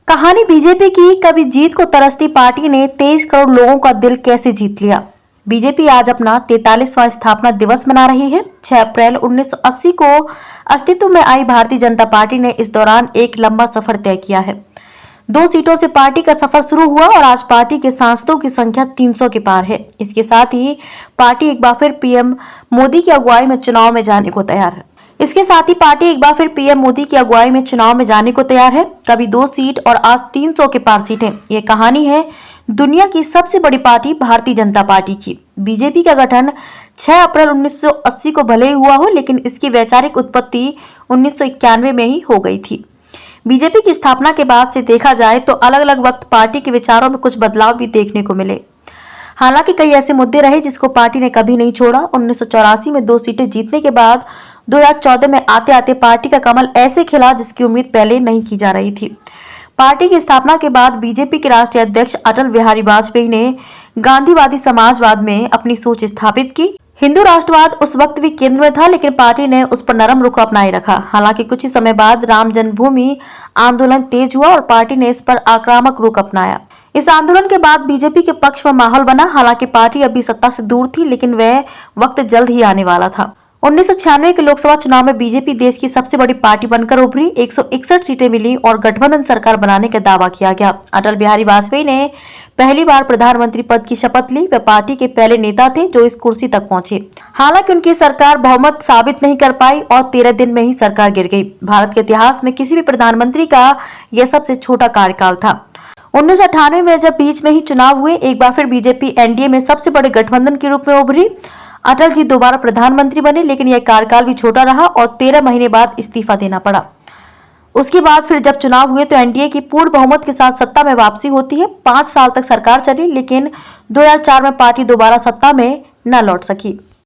कहानी बीजेपी की कभी जीत को तरसती पार्टी ने 23 करोड़ लोगों का दिल कैसे जीत लिया। बीजेपी आज अपना 43वां स्थापना दिवस मना रही है। 6 अप्रैल 1980 को अस्तित्व में आई भारतीय जनता पार्टी ने इस दौरान एक लंबा सफर तय किया है। 2 सीटों से पार्टी का सफर शुरू हुआ और आज पार्टी के सांसदों की संख्या 300 के पार है। इसके साथ ही पार्टी एक बार फिर पीएम मोदी की अगुवाई में चुनाव में जाने को तैयार है। कभी 2 सीट और आज 300 के पार सीटें। ये कहानी है दुनिया की सबसे बड़ी पार्टी भारतीय जनता पार्टी की। बीजेपी का गठन 6 अप्रैल 1980 को भले ही हुआ हो, लेकिन इसकी वैचारिक उत्पत्ति 1991 में ही हो गई थी। बीजेपी की स्थापना के बाद से देखा जाए तो अलग अलग वक्त पार्टी के विचारों में कुछ बदलाव भी देखने को मिले। हालांकि कई ऐसे मुद्दे रहे जिसको पार्टी ने कभी नहीं छोड़ा। 1984 में 2 सीटें जीतने के बाद 2014 में आते आते पार्टी का कमल ऐसे खिला जिसकी उम्मीद पहले नहीं की जा रही थी। पार्टी की स्थापना के बाद बीजेपी के राष्ट्रीय अध्यक्ष अटल बिहारी वाजपेयी ने गांधीवादी समाजवाद में अपनी सोच स्थापित की। हिंदू राष्ट्रवाद उस वक्त भी केंद्र में था, लेकिन पार्टी ने उस पर नरम रुख अपनाए रखा। हालांकि कुछ ही समय बाद राम जन्मभूमि आंदोलन तेज हुआ और पार्टी ने इस पर आक्रामक रुख अपनाया। इस आंदोलन के बाद बीजेपी के पक्ष में माहौल बना। हालांकि पार्टी अभी सत्ता से दूर थी, लेकिन वह वक्त जल्द ही आने वाला था। 1996 के लोकसभा चुनाव में बीजेपी देश की सबसे बड़ी पार्टी बनकर उभरी। 161 सीटें मिली और गठबंधन सरकार बनाने का दावा किया गया। अटल बिहारी वाजपेयी ने पहली बार प्रधानमंत्री पद की शपथ ली। वे पार्टी के पहले नेता थे जो इस कुर्सी तक पहुंचे। हालांकि उनकी सरकार बहुमत साबित नहीं कर पाई और 13 दिन में ही सरकार गिर गई। भारत के इतिहास में किसी भी प्रधानमंत्री का यह सबसे छोटा कार्यकाल था। 1998 में जब बीच में ही चुनाव हुए, एक बार फिर बीजेपी एनडीए में सबसे बड़े गठबंधन के रूप में उभरी। अटल जी दोबारा प्रधानमंत्री बने, लेकिन यह कार्यकाल भी छोटा रहा और 13 महीने बाद इस्तीफा देना पड़ा। उसके बाद फिर जब चुनाव हुए तो एनडीए की पूर्ण बहुमत के साथ सत्ता में वापसी होती है। 5 साल तक सरकार चली, लेकिन 2004 में पार्टी दोबारा सत्ता में न लौट सकी।